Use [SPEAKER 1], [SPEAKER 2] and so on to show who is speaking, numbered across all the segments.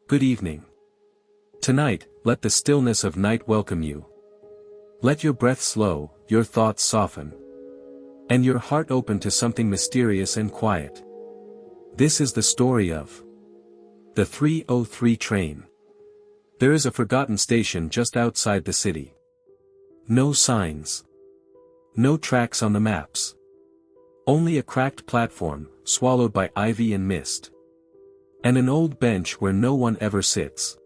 [SPEAKER 1] Good evening. Tonight, let the stillness of night welcome you. Let your breath slow, your thoughts soften, and your heart open to something mysterious and quiet. This is the story of the 303 train. There is a forgotten station just outside the city. No signs. No tracks on the maps. Only a cracked platform, swallowed by ivy and mist. And an old bench where no one ever sits.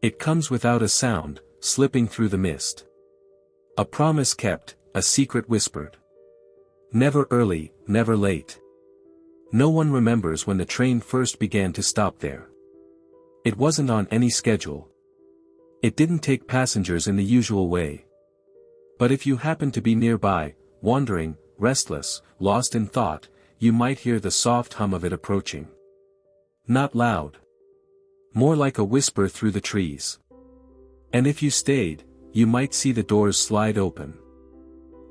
[SPEAKER 1] It comes without a sound, slipping through the mist. A promise kept, a secret whispered. Never early, never late. No one remembers when the train first began to stop there. It wasn't on any schedule. It didn't take passengers in the usual way. But if you happened to be nearby, wandering, restless, lost in thought, you might hear the soft hum of it approaching. Not loud. More like a whisper through the trees. And if you stayed, you might see the doors slide open.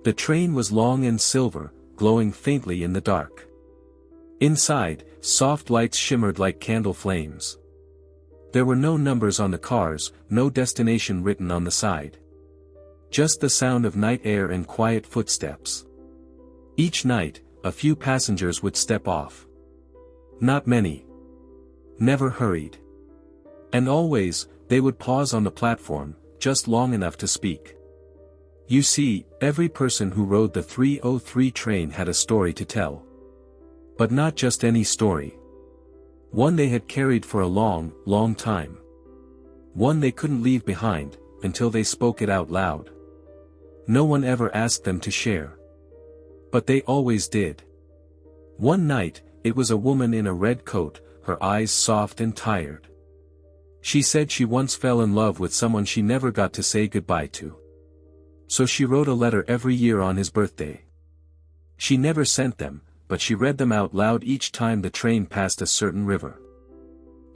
[SPEAKER 1] The train was long and silver, glowing faintly in the dark. Inside, soft lights shimmered like candle flames. There were no numbers on the cars, no destination written on the side. Just the sound of night air and quiet footsteps. Each night, a few passengers would step off. Not many. Never hurried. And always, they would pause on the platform, just long enough to speak. You see, every person who rode the 303 train had a story to tell. But not just any story. One they had carried for a long, long time. One they couldn't leave behind, until they spoke it out loud. No one ever asked them to share. But they always did. One night, it was a woman in a red coat, her eyes soft and tired. She said she once fell in love with someone she never got to say goodbye to. So she wrote a letter every year on his birthday. She never sent them, but she read them out loud each time the train passed a certain river.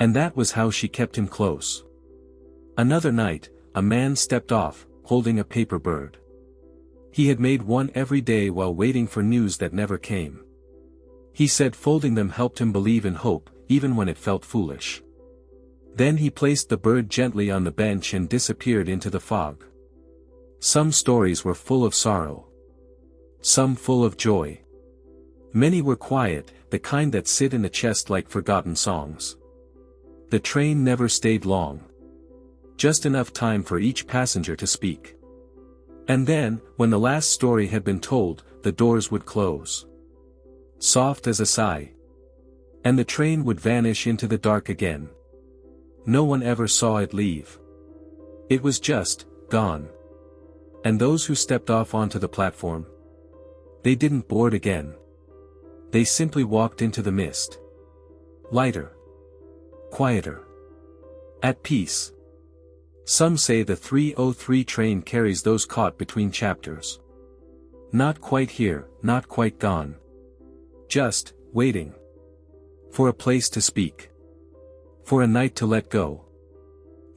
[SPEAKER 1] And that was how she kept him close. Another night, a man stepped off, holding a paper bird. He had made one every day while waiting for news that never came. He said folding them helped him believe in hope, even when it felt foolish. Then he placed the bird gently on the bench and disappeared into the fog. Some stories were full of sorrow. Some full of joy. Many were quiet, the kind that sit in the chest like forgotten songs. The train never stayed long. Just enough time for each passenger to speak. And then, when the last story had been told, the doors would close. Soft as a sigh. And the train would vanish into the dark again. No one ever saw it leave. It was just, gone. And those who stepped off onto the platform? They didn't board again. They simply walked into the mist. Lighter. Quieter. At peace. Some say the 303 train carries those caught between chapters. Not quite here, not quite gone. Just, waiting. For a place to speak. For a night to let go.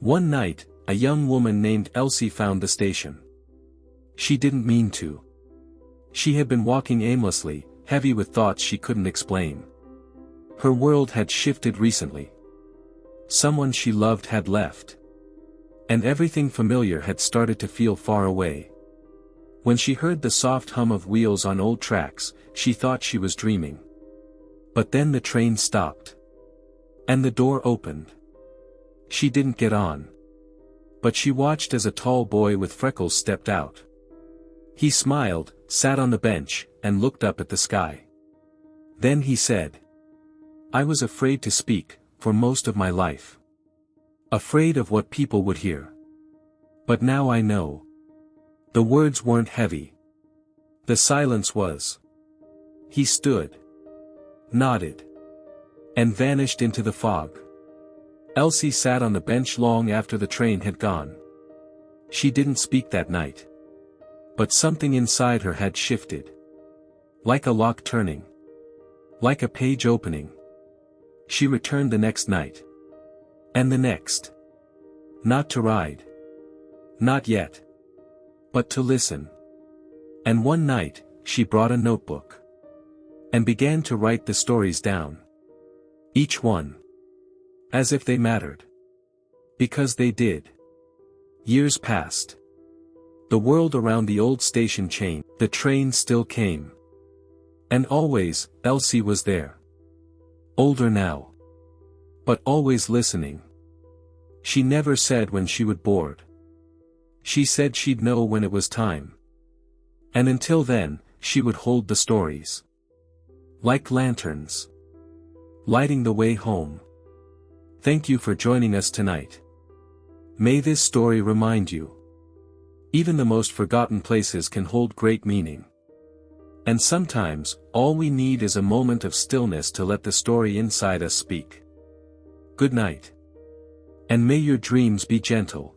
[SPEAKER 1] One night, a young woman named Elsie found the station. She didn't mean to. She had been walking aimlessly, heavy with thoughts she couldn't explain. Her world had shifted recently. Someone she loved had left. And everything familiar had started to feel far away. When she heard the soft hum of wheels on old tracks, she thought she was dreaming. But then the train stopped. And the door opened. She didn't get on. But she watched as a tall boy with freckles stepped out. He smiled, sat on the bench, and looked up at the sky. Then he said, "I was afraid to speak, for most of my life. Afraid of what people would hear. But now I know." The words weren't heavy. The silence was. He stood. Nodded. And vanished into the fog. Elsie sat on the bench long after the train had gone. She didn't speak that night. But something inside her had shifted. Like a lock turning. Like a page opening. She returned the next night. And the next. Not to ride. Not yet. But to listen. And one night, she brought a notebook. And began to write the stories down. Each one. As if they mattered. Because they did. Years passed. The world around the old station changed. The train still came. And always, Elsie was there. Older now. But always listening. She never said when she would board. She said she'd know when it was time. And until then, she would hold the stories. Like lanterns. Lighting the way home. Thank you for joining us tonight. May this story remind you. Even the most forgotten places can hold great meaning. And sometimes, all we need is a moment of stillness to let the story inside us speak. Good night. And may your dreams be gentle.